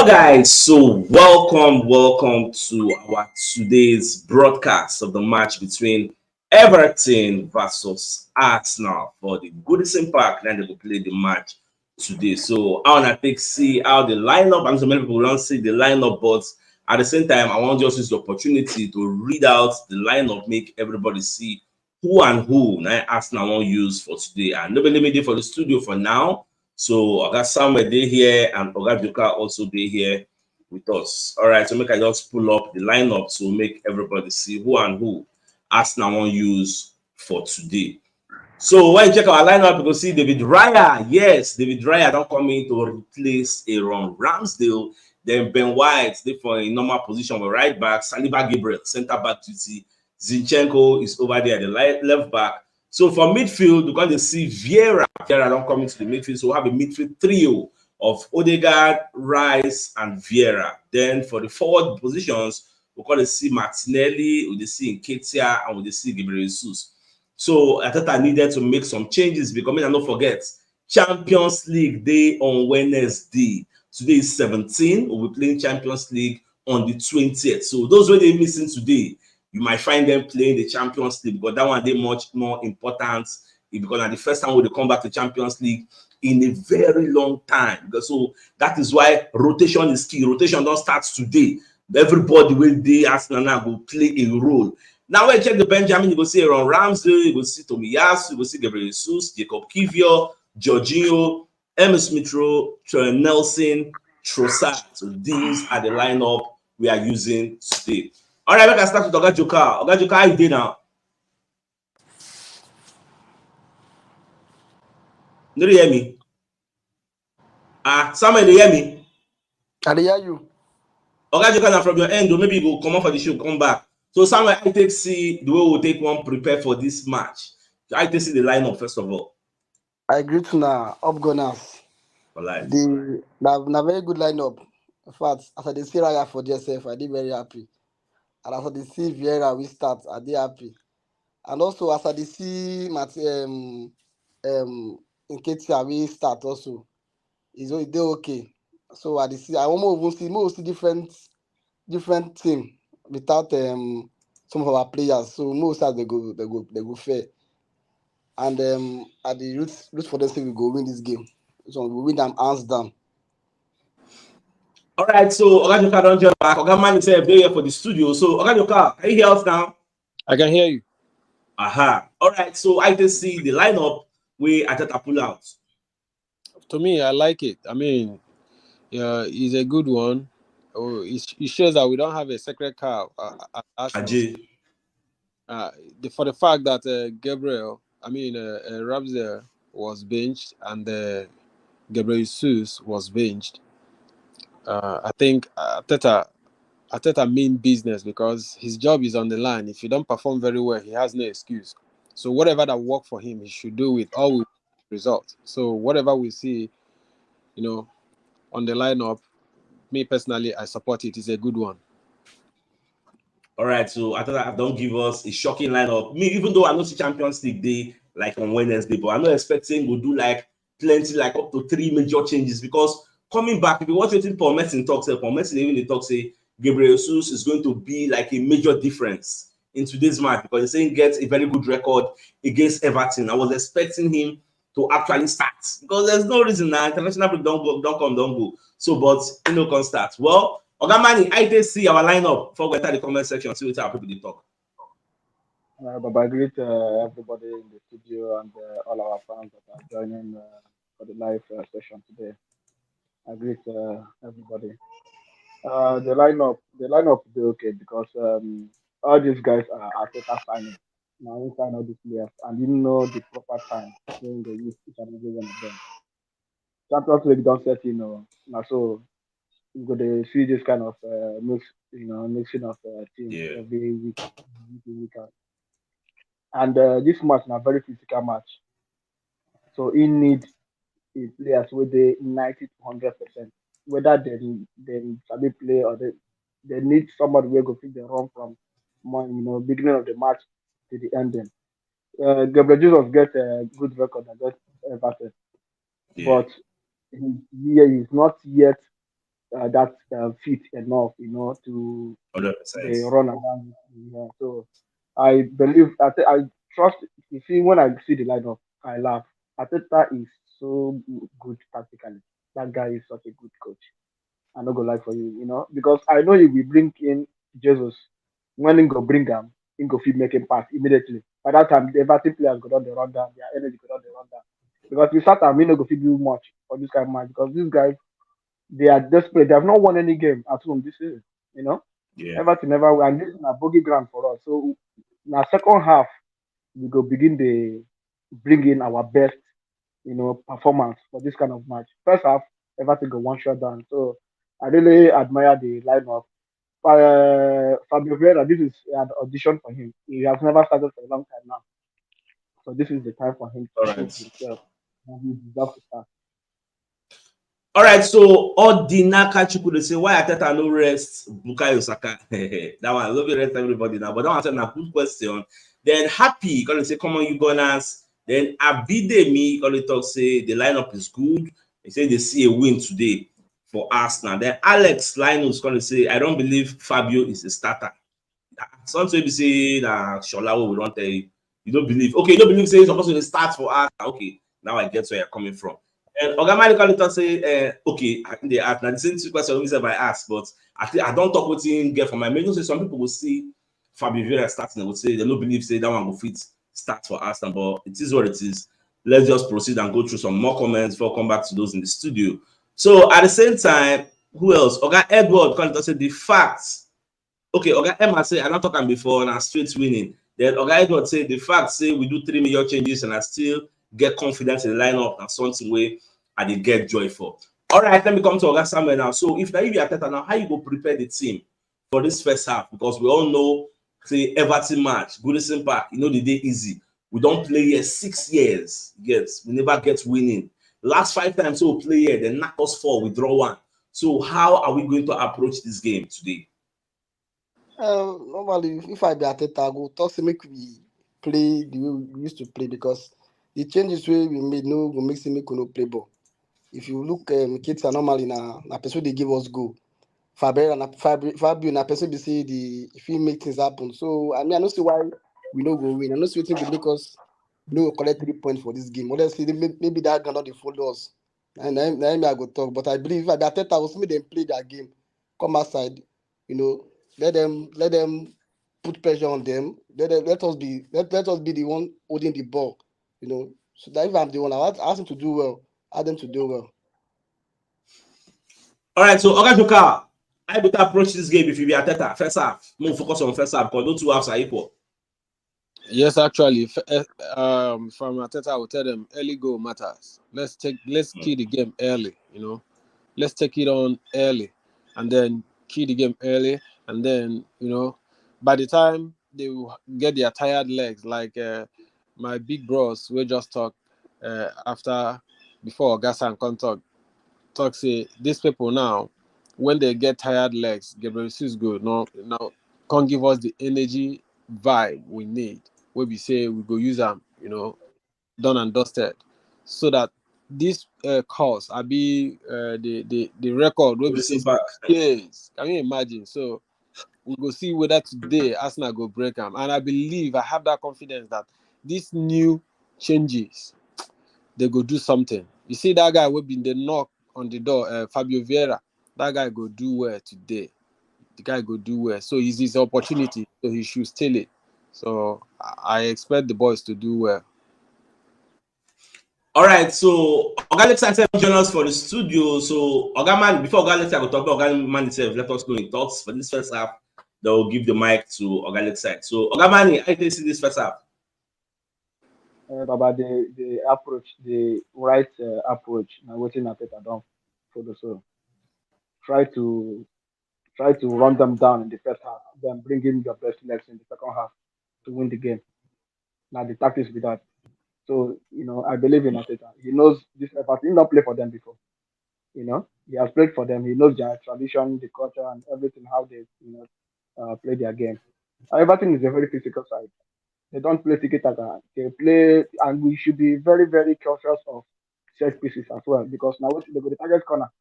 guys, so welcome to our today's broadcast of the match between Everton versus Arsenal for the Goodison Park. Then they will play the match today. So I want to see how the lineup, and so many people don't see the lineup, but at the same time, I want to just use the opportunity to read out the lineup, make everybody see who and who Arsenal won't use for today. And nobody made it for the studio for now. So I got Samuel day here and Oga Joka also day here with us. All right, so make I just pull up the lineup to make everybody see who and who Arsenal won't use for today. So when you check our lineup, you can see David Raya. Yes, David Raya don't come in to replace Aaron Ramsdale. Then Ben White, they for a normal position with right back. Saliba Gabriel, center back duty. Zinchenko is over there at the left back. So for midfield, you're going to see Vieira. Vieira don't come into the midfield. So we'll have a midfield trio of Odegaard, Rice, and Vieira. Then for the forward positions, we're going to see Martinelli, we'll see Nketiah, and we'll see Gabriel Jesus. So I thought I needed to make some changes because I don't forget, Champions League day on Wednesday. Today is 17. We'll be playing Champions League on the 20th. So those who are missing today, you might find them playing the Champions League because that one they much more important because at the first time they come back to Champions League in a very long time. So that is why rotation is key. Rotation don't start today. Everybody will do Arsenal now will play a role. Now when you check the Benjamin, you will see Aaron Ramsdale, you will see Tomiyasu, you will see Gabriel Jesus, Jacob Kivior, Jorginho, Emil Smith-Rowe, Troy Nelson, Trossard. So these are the lineup we are using today. All right, we can start with Oga Joka. Oga Joka, how you doing now? Do you hear me? Samuel, do you hear me? I hear you. Oga Joka, now from your end, or maybe you go come up for the show, come back. So Samuel, I take see the way we'll take one prepare for this match. So I take see the lineup first of all. I agree to now. Up Gunners. For life. Na very good lineup. In fact, as I did see Raya for JSF, I did very happy. And as I did see Vieira, we start, I did happy. And also as I did see Nketiah, we start also. Is they okay? So I did see. I almost see different team without some of our players. So most times they go fair. And at the root for them say we go win this game. So we win them hands down. All right, so Oga Joka don't jump back. Oga Man himself there here for the studio. So Oga Joka, can you hear us now? I can hear you. Aha. All right, so I just see the lineup where I thought I pull out. To me, I like it. I mean, yeah, it's a good one. Oh, it shows that we don't have a secret cow at Arsenal. For the fact that Ramsdale was benched and Gabriel Jesus was benched. I think Arteta mean business because his job is on the line. If you don't perform very well, he has no excuse. So whatever that worked for him, he should do it all with result. So whatever we see, on the lineup, me personally, I support it. It's a good one. All right, so I thought I don't give us a shocking lineup. Me, even though I know the Champions League day like on Wednesday, but I'm not expecting we'll do like plenty, like up to 3 major changes because coming back, if you watch anything Paul Merson talks, Paul Merson even they talk say Gabriel Jesus is going to be like a major difference in today's match because he's saying gets a very good record against Everton. I was expecting him to actually start because there's no reason now international break don't go. So, but can start. Well, Oga Mani, I did see our lineup before we enter the comment section. See what our people did talk. I greet everybody in the studio and all our fans that are joining for the live session today. I greet everybody. The lineup is okay because all these guys are Arteta signing. Now we sign all these players and you know the proper time when they use each and every one of them. Champions League don't set now so you go to see this kind of mixing of teams every week. And this match is a very physical match. So he need players with the 90 to 100%. Whether they sabi play or they need somebody who go fit the run from beginning of the match to the ending. Gabriel Jesus get a good record against Everton, but he's not yet that fit enough, to 100%. they run around. Yeah. So I believe I trust. You see, when I see the lineup, I laugh. Ateta is so good tactically. That guy is such a good coach. I'm not gonna lie for you, because I know if we bring in Jesus, when he go bring him, he go fit make him pass immediately. By that time, the Everton players go down the run down, their energy go down the run down. Because we start time, he no go fit do much for this kind of match because these guys they are desperate. They have not won any game at home this season. You know, Yeah. Everton never won, and this is a bogey ground for us. So now second half we go begin the bring in our best, performance for this kind of match. First half, Everton go one shot down. So I really admire the lineup. Fabio Vieira, this is an audition for him. He has never started for a long time now. So this is the time for him to All prove right. himself. And he deserves to start. All right, so Odinaka Chukwu dey say why Ateta no rest Bukayo Saka. That one, I love you rest everybody now, but that one na good question. Then Happy gonna say, come on, you Gunners. Then Abidemi gonna talk say the lineup is good. They say they see a win today for Arsenal. Then Alex Linus gonna say, I don't believe Fabio is a starter. Something be say na Sholawo we don't tell you. You don't believe. Okay, you don't believe say he's supposed to start for Arsenal. Okay, now I get where you're coming from. And Ogamani Kalita say, okay, I think they ask now the same two questions I asked, but I think I don't talk with him get from my main. Say some people will see Fabio Vieira starting, they will say they don't believe say that one will fit start for Arsenal, but it is what it is. Let's just proceed and go through some more comments before I come back to those in the studio. So at the same time, who else? Oga Edward Kalita said the facts. Okay, Oga Emma say I don't talk am before and I straight winning. Then Oga Edward say the fact say we do 3 million changes and I still get confidence in the lineup and something way I dey get joy for. All right, let me come to Oga Samuel now. So if na you be Ateta now, how you go prepare the team for this first half? Because we all know say Everton match, Goodison Park, the day easy. We don't play here 6 years. Yes, we never get winning. Last 5 times we play here, they knock us 4, we draw 1. So how are we going to approach this game today? Normally, if I be Ateta, I go talk say make we play the way we used to play because the changes wey we made no go make say make we no play ball. If you look, Keita normally na person dey give us goal. Fabio na person be say if he make things happen. So I mean I no see why we no go win. I no see wetin go make us no go collect 3 points for this game. Honestly, maybe that guy not dey follow us. Na him I go talk. But I believe if I be Ateta, I go see make them play their game, come outside, you know, let them put pressure on them. Let us be the one holding the ball, So that if I'm the one, I ask them to do well, ask them to do well. All right, so Oga Joker, I better approach this game if you be Ateta first half. More focus on first half because no two halves are equal. Yes, actually, from Ateta, I will tell them early goal matters. Let's key the game early. Let's take it on early, and then key the game early, and then by the time they will get their tired legs, like my big bros, we just talk after before Gasa and talk say these people now when they get tired legs, Gabriel is good. Now can't give us the energy vibe we need. Where we say we go use them, done and dusted, so that this course I be the record will be say Listen back. yes. Can you imagine? So we go see whether today Arsenal go break them, and I believe I have that confidence that these new changes they go do something. You see that guy will be the knock on the door, Fabio Vieira. That guy go do well today. The guy go do well. So it's his opportunity, so he should steal it. So I expect the boys to do well. All right, so Oga Alexa join us for the studio. So Oga Man, before Oga Alexa go talk about Oga Man itself, let us know in thoughts for this first half. They will give the mic to Oga Alexa. So Oga Man, how do you see this first half? Baba, the approach, the right approach, now waiting at it, I don't follow. So try to try to run them down in the first half, then bring in your best legs in the second half to win the game. Now the tactics with that. So I believe in Ateta. He knows this effort. He not play for them before. He has played for them. He knows their tradition, the culture, and everything how they play their game. Everything is a very physical side. They don't play tiki taka. They play, and we should be very, very cautious of set pieces as well because now what they go the target corner.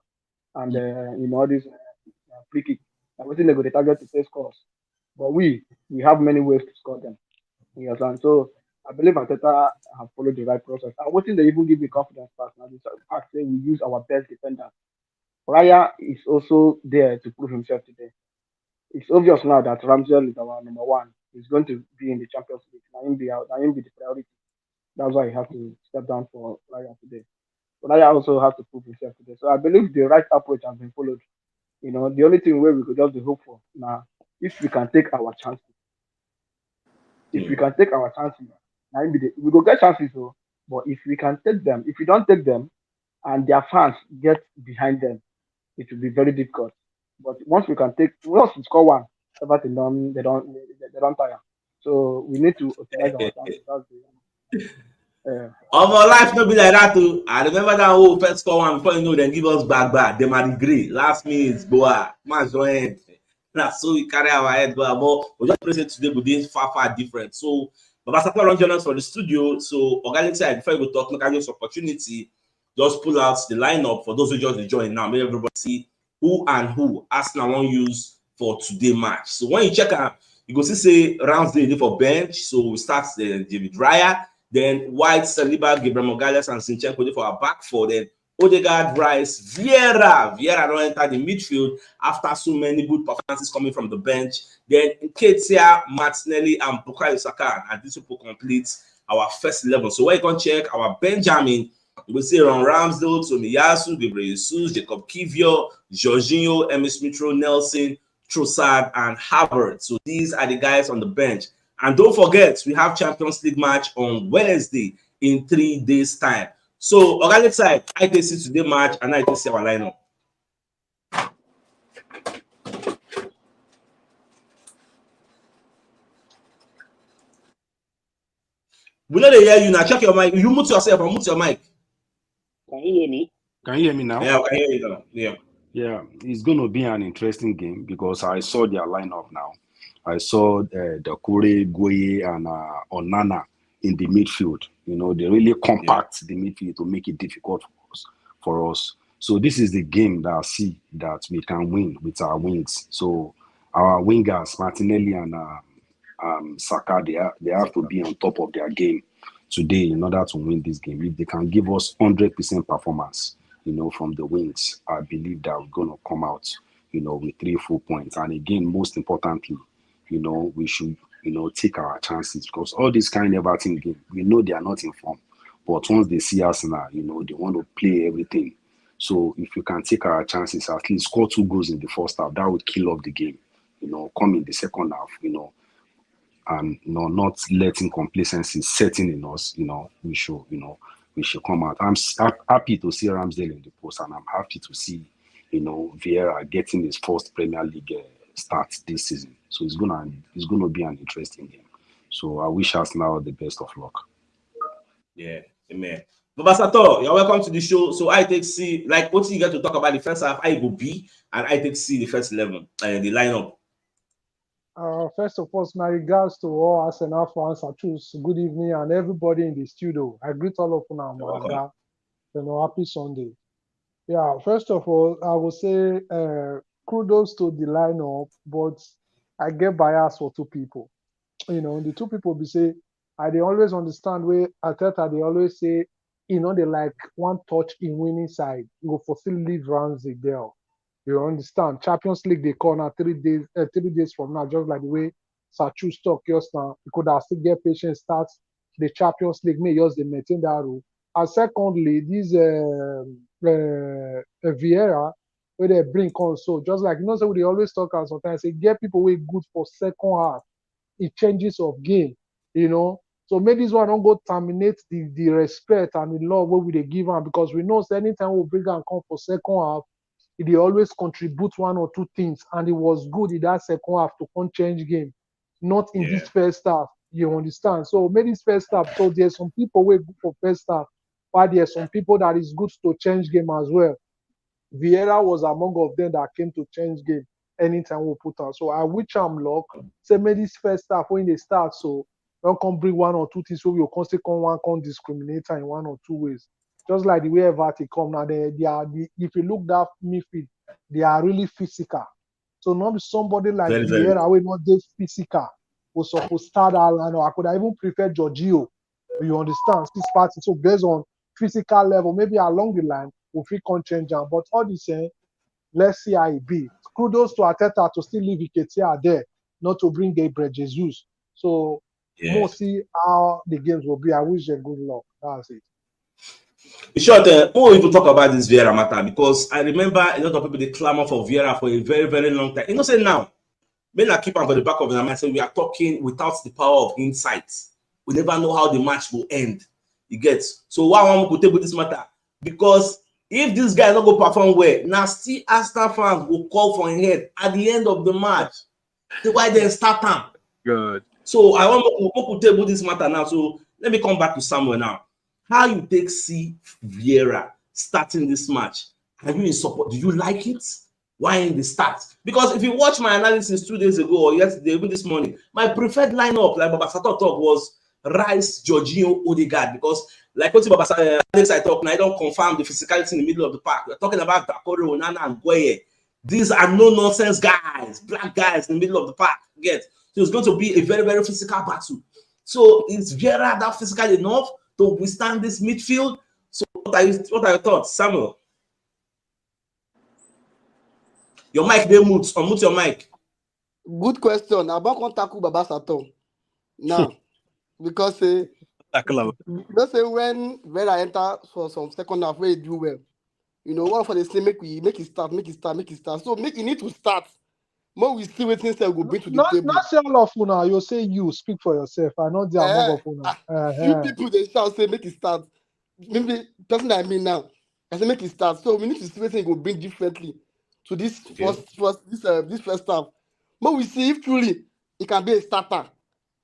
and all these free kick. And waiting they go the target to play scores. But we have many ways to score them. You understand? So I believe Arteta have followed the right process. And what they even give me confidence past now is the fact that we use our best defender. Raya is also there to prove himself today. It's obvious now that Ramsdale is our number one. He's going to be in the Champions League. Now him be the priority. That's why he has to step down for Raya today. But Raya also has to prove himself today. So I believe the right approach has been followed. The only thing where we could just be hope for now, if we can take our chances, if we Hmm. can take our chances, now we go get chances, though. But if we can take them, if we don't take them, and their fans get behind them, it will be very difficult. But once we score one, Everton they don't tire. So we need to utilize our chances. That's Life no be like that too. I remember that whole first score one before them give us back. Them are the grey. Last minute, boa, man join. Now so we carry our head go. But we just present today with this far different. So Baba Sapa run join us for the studio. So organic side before we go talk, make I use opportunity. Just pull out the lineup for those who just join now. Make everybody see who Arsenal won't use for today match. So when you check out, you go see say Ramsdale for bench. So we start David Raya. Then White, Saliba, Gabriel Magalhaes, and Zinchenko for our back four. Then Odegaard, Rice, Vieira don't enter the midfield after so many good performances coming from the bench. Then Nketiah, Martinelli, and Bukayo Saka, and this will complete our first 11. So when you can check our Benjamin, we see Ron Ramsdale, Tomiyasu, Gabriel Jesus, Jacob Kivior, Jorginho, Emil Smith-Rowe, Nelson, Trossard, and Havertz. So these are the guys on the bench. And don't forget, we have Champions League match on Wednesday in 3 days' time. So, organic side, I can see today match and I can see our lineup. We know they hear you now. Check your mic. You mute yourself or mute your mic. Can you hear me? Can you hear me now? Yeah, I can hear you now. Yeah. Yeah, it's going to be an interesting game because I saw their lineup now. I saw the Kure, Gueye, and Onana in the midfield. They really compact the midfield to make it difficult for us. So this is the game that I see that we can win with our wings. So our wingers, Martinelli and Saka, they have to be on top of their game today in order to win this game. If they can give us 100% performance, from the wings, I believe that we're going to come out, with 3 full points. And again, most importantly, we should, take our chances because all this kind of Everton game, we know they are not in form. But once they see us now, they want to play everything. So if you can take our chances, at least score 2 goals in the first half, that would kill off the game. Come in the second half, and not letting complacency setting in us, we should come out. I'm happy to see Ramsdale in the post, and I'm happy to see, Vieira getting his first Premier League start this season. So it's gonna be an interesting game. So I wish Arsenal the best of luck. Yeah, amen. Baba Sato, you're welcome to the show. So I take C, like what you get to talk about the first half, I go B, and I take C the first 11, the lineup. First of all, my regards to all Arsenal fans. CHUKS, good evening, and everybody in the studio. I greet all of you. Happy Sunday. Yeah, first of all, I will say kudos to the lineup, but I get bias for 2 people. The 2 people be say, they always understand where Arteta, they always say, they like one touch in winning side. You go for still leave Ramsey there. You understand? Champions League they call now 3 days from now, just like the way CHUKS talk just now. You could have still get patience, start the Champions League, may just they maintain that rule. And secondly, this Vieira, where they bring on, so just like so they always talk and sometimes say get people way good for second half. It changes of game. So maybe this one don't go terminate the respect and the love what we they give them because we know anytime we bring and come for second half, they always contribute 1 or 2 things, and it was good in that second half to come change game, not in this first half. You understand? So maybe this first half. So there's some people who good for first half, but there's some people that is good to change game as well. Vieira was among of them that came to change game anytime we put on. So I wish I'm luck. Say maybe this first half when they start, so don't come bring 1 or 2 things so we'll constantly come discriminate in 1 or 2 ways. just like the way Everton come now. If you look that midfield, they are really physical. So not be somebody like Very, very. Vieira, we not they physical. Was supposed to start that line, or I could have even prefer Giorgio. You understand? This party. So based on physical level, maybe along the line, we'll can change them. But all the same, let's see how it be. Kudos to Arteta to still leave Iketia there, not to bring Gabriel Jesus. So Yeah. more see how the games will be. I wish them good luck. That's it. In short, we'll even talk about this Vieira matter because I remember a lot of people they clamor for Vieira for a very, very long time. You know, say now, men are keeping for the back of their mind. Say we are talking without the power of insight. We never know how the match will end. You get so why I want to table this matter because if this guy not go perform well, now still Arsenal fans will call for him head at the end of the match. So why they start him? Good. So I want to table this matter now. So let me come back to Samuel now. How you take see Vieira starting this match? Are you in support? Do you like it? Why in the start? Because if you watch my analysis 2 days ago or yesterday, even this morning, my preferred lineup, like Baba Sato talk, was Rice, Jorginho, Odegaard. Because like what Baba Alex I talk now, I don't confirm the physicality in the middle of the park. We're talking about Dakore, Onana, and Gueye. These are no nonsense guys, black guys in the middle of the park. Get so it's going to be a very, very physical battle. So is Vieira that physical enough to withstand this midfield? So what are your thoughts, Samuel? Your mic, they mute. Unmute your mic. Good question. I want to tackle Baba Sato now because let's say when I enter for some second half where he do well, you know, one for the same make it start. So make you need to start. More we see what things that will bring to the table. Not say all of you now. You say you speak for yourself. I know the among of you now. Few people they shout say make it start. Maybe person that I mean now, I say make it start. So we need to see what things will bring differently to this this first half. But we see if truly it can be a starter.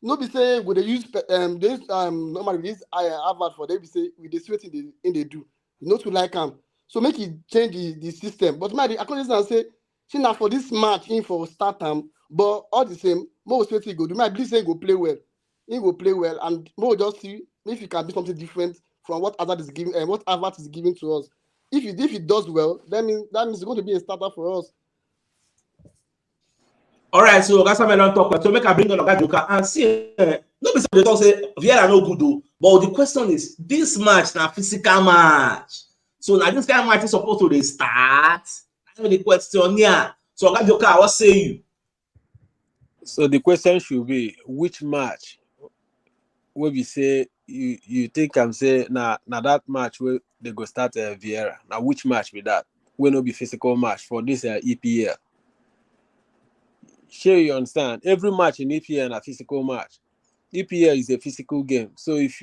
No be say would they use normally this advert for they be say with the sweat in they do. Not to like them. So make it change the system. But my according to say, see now for this match in for start time, but all the same, more sweat he go do. My believe say he go play well. He will play well, and more just see if he can do something different from what Hazard is giving and what Hazard is giving to us. If he does well, that means it's going to be a starter for us. All right, so that's how I don't talk. So make I bring on Oga Joker and see. Nobody say they talk say Vieira no good though. But the question is, this match na physical match. So now this kind of match is supposed to start. I have the question here. So Oga Joker, what say you? So the question should be, which match where we say you think I'm say now that match where they go start Vieira. Now which match with that? Will not be physical match for this EPL. Sure, you understand. Every match in EPL is a physical match. EPL is a physical game. So if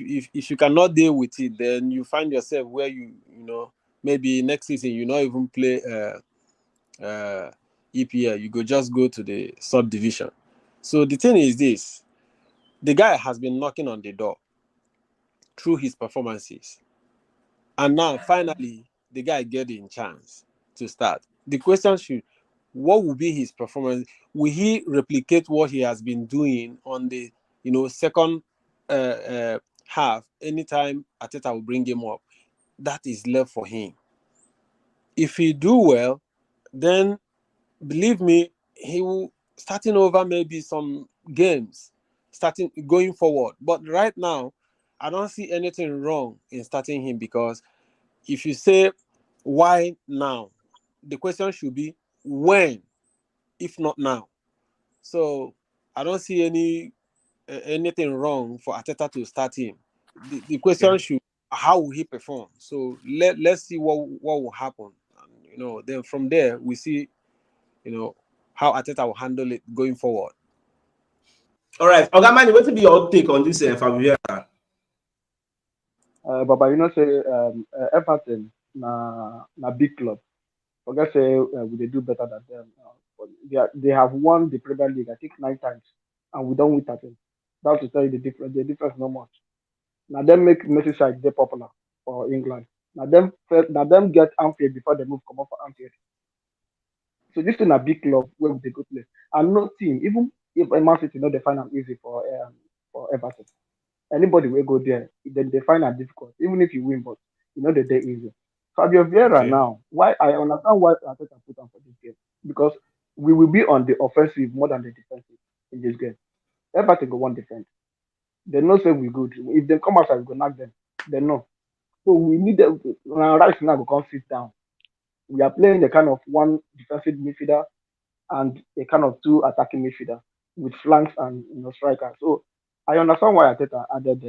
you cannot deal with it, then you find yourself where you know maybe next season you not even play EPL. You go just go to the subdivision. So the thing is this: the guy has been knocking on the door through his performances, and now finally the guy getting chance to start. The question should: what will be his performance? Will he replicate what he has been doing on the second half? Anytime Arteta will bring him up, that is left for him. If he do well, then believe me, he will starting over maybe some games, starting going forward. But right now, I don't see anything wrong in starting him because if you say why now, the question should be when, if not now. So I don't see anything wrong for Arteta to start him. The question should how will he perform? So let's see what will happen. And, then from there we see how Arteta will handle it going forward. All right, Oga Mani, what will be your take on this Vieira? Baba, say Everton na big club. Forget say they do better than them. They have won the Premier League, I think 9 times, and we don't win 13. That's to tell you the difference. The difference no much. Now them make Merseyside they popular for England. Now them get Anfield before they move come up for Anfield. So this is a big club where they go play. And no team, even if Man City they find it easy for Everton. Anybody will go there, then they find it difficult, even if you win, but The day easy. Fabio Vieira Okay. now, why I understand why Arteta put on for this game because we will be on the offensive more than the defensive in this game. Everton go one defense. They know say we good. If they come outside, we go knock them. They know. So we need them. Now right now we come sit down. We are playing a kind of one defensive midfielder and a kind of two attacking midfielder with flanks and strikers. So I understand why Arteta added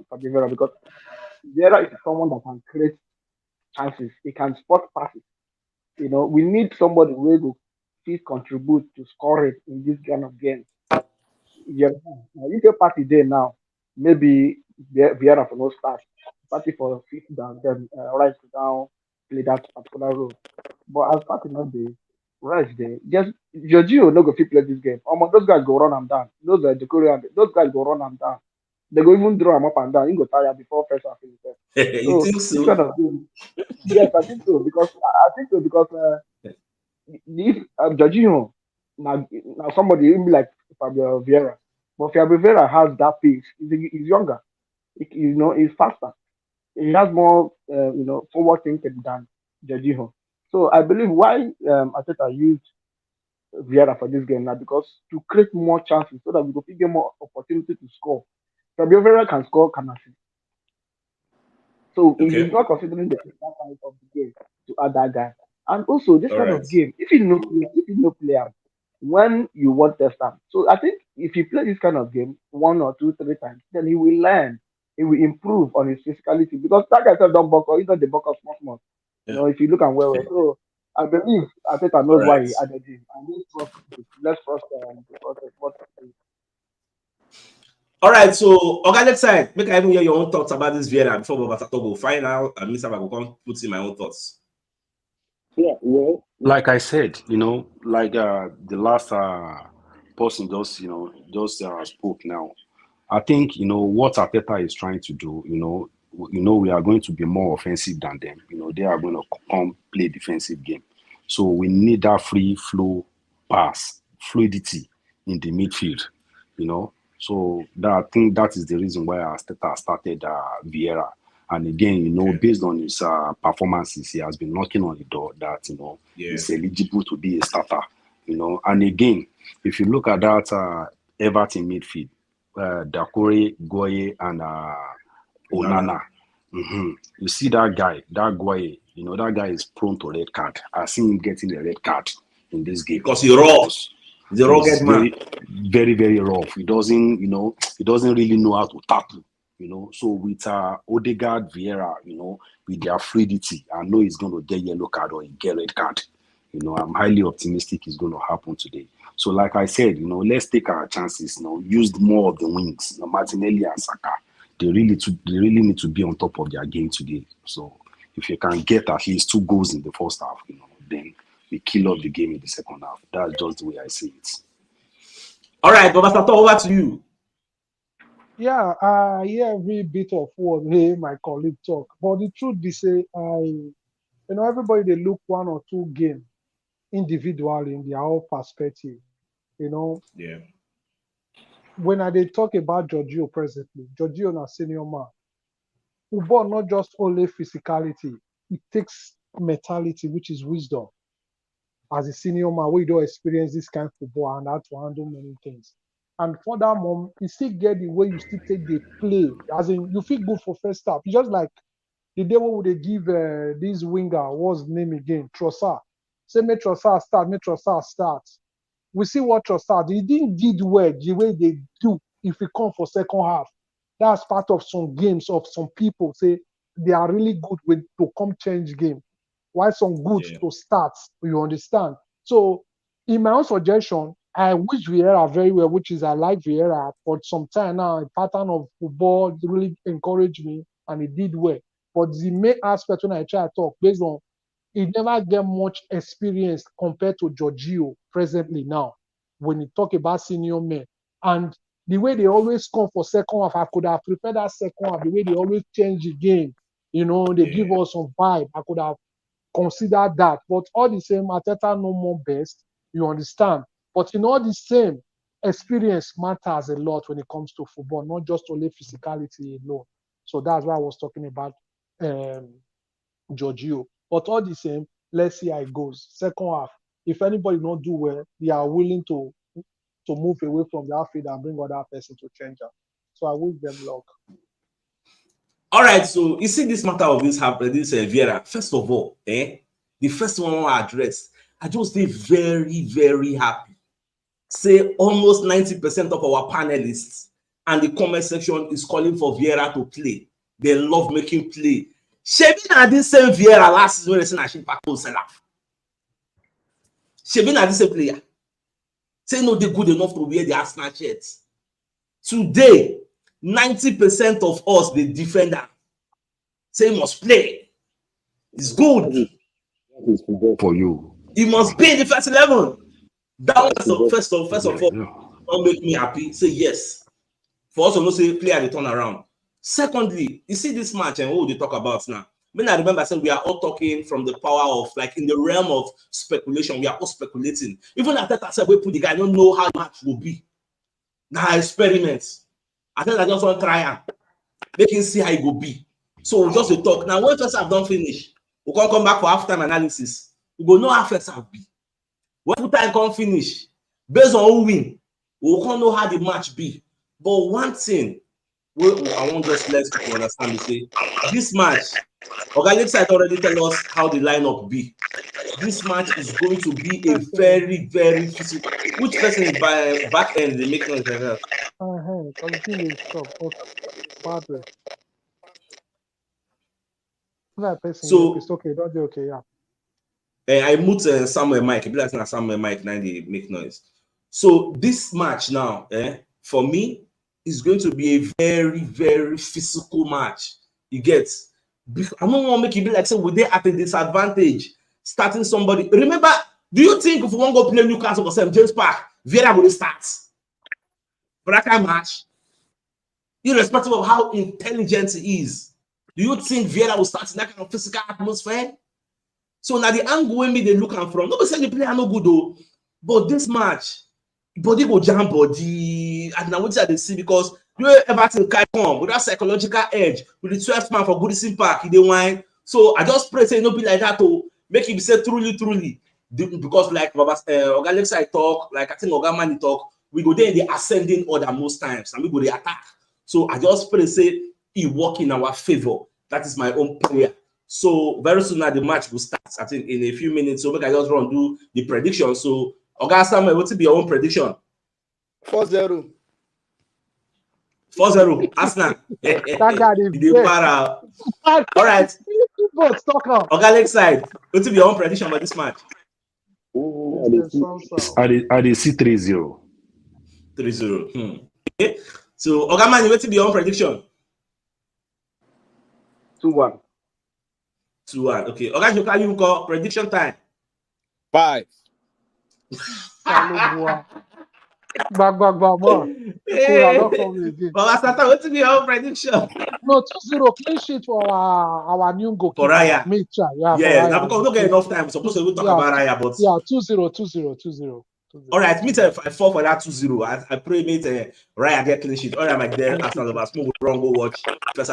Fabio Vieira because Vieira is someone that can create chances. He can spot passes. We need somebody who will fit contribute to score it in this kind of game. Yeah, now if your party there now, maybe Vieira for no start, party for fifth down, then right down, play that particular role. But as party not there, right there, just Giorgio no go fit play this game. Those guys go run him down. Those are the Korean. Those guys go run him down. They go even draw him up and down. He go tire before first half finish. You So think this so? kind of game, yes, I think so because if Jorginho now somebody even like Fabio Vieira, but Fabio Vieira has that pace. He's younger. He's faster. He has more forward thinking than Jorginho. So I believe why Arteta used Vieira for this game now because to create more chances so that we could get more opportunity to score. Fabio Vieira can score, can assist. So he's Okay. not considering the physical side of the game to add that guy. And also this All kind right. of game, if you know player, when you want test them. So I think if he play this kind of game one or two, three times, then he will learn. He will improve on his physicality because that guy said don't buckle, he the buckle small small. Yeah. If you look at well. So I believe Arteta All knows why right. he added him. And let's trust the process. What All right. So, organic side, make I even hear your own thoughts about this Vienna before Baba go final. And Mr. Bago come put in my own thoughts. Yeah, well, Like I said, like the last person just spoke now. I think what Arteta is trying to do. We are going to be more offensive than them. They are going to come play defensive game. So we need that free flow pass, fluidity in the midfield. So I think that is the reason why Arteta started Vieira. And again, Okay. based on his performances, he has been knocking on the door that Yeah. he's eligible to be a starter. And again, if you look at that Everton midfield, Dakore, Goye, and Onana. Onana. You see that Goye, that guy is prone to red card. I seen him getting a red card in this game Because he rough. because He's a he's rugged man. very, very, very rough. He doesn't really know how to tackle. So with Odegaard, Vieira, with their fluidity, I know he's going to get yellow card or he get red card. I'm highly optimistic it's going to happen today. So, like I said, let's take our chances. Use more of the wings. Martinelli and Saka, they really need to be on top of their game today. So, if you can get at least 2 goals in the first half, then we kill off the game in the second half. That's just the way I see it. All right, Baba Sato, over to you. Yeah, I hear every bit of what my colleague talk, but the truth be say, everybody they look one or two game individually in their own perspective. You know, Yeah. when I they talk about Giorgio presently, Giorgio na senior man. Football not just only physicality, it takes mentality, which is wisdom. As a senior man, we don't experience this kind of football and how to handle many things. And furthermore, you still get the way you still take the play. As in, you feel good for first half. It's just like the day when they give this winger, what's his name again? Trossard. Say, make Trossard start. We see what Trossard, he didn't did well the way they do if he come for second half. That's part of some games of some people say they are really good with to come change game. Why some good Yeah. to start, you understand? So in my own suggestion, I wish Vieira very well, which is I like Vieira for some time now. A pattern of football really encouraged me and he did well. But the main aspect when I try to talk based on he never get much experience compared to Giorgio presently now when you talk about senior men. And the way they always come for second half, I could have prepared that second half, the way they always change the game. They give Yeah. us some vibe. I could have considered that. But all the same, Ateta no more best, you understand. But in all the same, experience matters a lot when it comes to football, not just only physicality alone. So that's why I was talking about Giorgio. But all the same, let's see how it goes. Second half, if anybody not do well, they are willing to move away from that field and bring other person to change up. So I wish them luck. All right, so you see this matter of this Vieira. First of all, the first one I address, I just stay very, very happy. Say almost 90% of our panelists and the comment section is calling for Vieira to play. They love making play. Shebi na this same Vieira last season when they say na she pack seller. Shebi na this same player. Say no, they good enough to wear the Arsenal shirts. Today, 90% of us, the defender, say he must play. It's good. For you. He must be in the first 11. That was first of all, don't make me happy. Say yes. For us to know, say play at the turnaround. Secondly, you see this match and what we talk about now. When I remember, I said we are all talking from the power of, like, in the realm of speculation. We are all speculating. Even at that, I said we put the guy. I don't know how the match will be. Now experiments. I think I just want to try and make him see how it will be. So just to talk. Now, when first half don't finish, we can come back for halftime analysis. We go know how first half be. When full time come finish, based on who win, we can know how the match be. But one thing I want just let people understand is say this match, Organic side already tell us how the lineup be. This match is going to be a very, very physical. Which person is by back end they make noise like that? Continue stop. Okay. That person, So it's okay. Don't do okay. Yeah. I mute Samuel Mike. It be like Samuel Mike now they make noise. So this match now, for me, is going to be a very, very physical match. You get? I don't want to make it be like say we they at a disadvantage starting somebody. Remember, do you think if we want to go play Newcastle or St. James Park, Vieira will start for that kind of match? Irrespective of how intelligent he is, do you think Vieira will start in that kind of physical atmosphere? So now the angle when me they look am from, nobody say the player no good though, but this match, body go jam body, and now what they see because you Everton can come with that psychological edge with the 12th man for Goodison Park, they whine. So I just pray say no be like that to make it be said truly, because like Organic side talk, like I think Ogamani talk, we go there in the ascending order most times, and we go the attack. So I just pray say he work in our favor. That is my own prayer. So very soon now the match will start. I think in a few minutes. So make I just run do the prediction. So Oga Samuel, what will be your own prediction? 4-0. 4-0. Arsenal. That guy is the para. All right. Oga Lake side. What will be your own prediction about this match? I dey see 3-0. 3-0. Okay. So Oga Mani, what will be your own prediction? 2-1. 2-1. Okay. Oga Joka, you call prediction time. 5. Back, more. Oga Sata, what will be your own prediction? No, 2-0 clean sheet for our new goalkeeper. For Raya. Yeah, now because we don't get enough time, we're supposed to talk about Raya, but 2-0. All right, me tell I fall for that 2-0. I pray me Raya get clean sheet. All right, my dear Arsenal lovers, move wrong, go watch first half.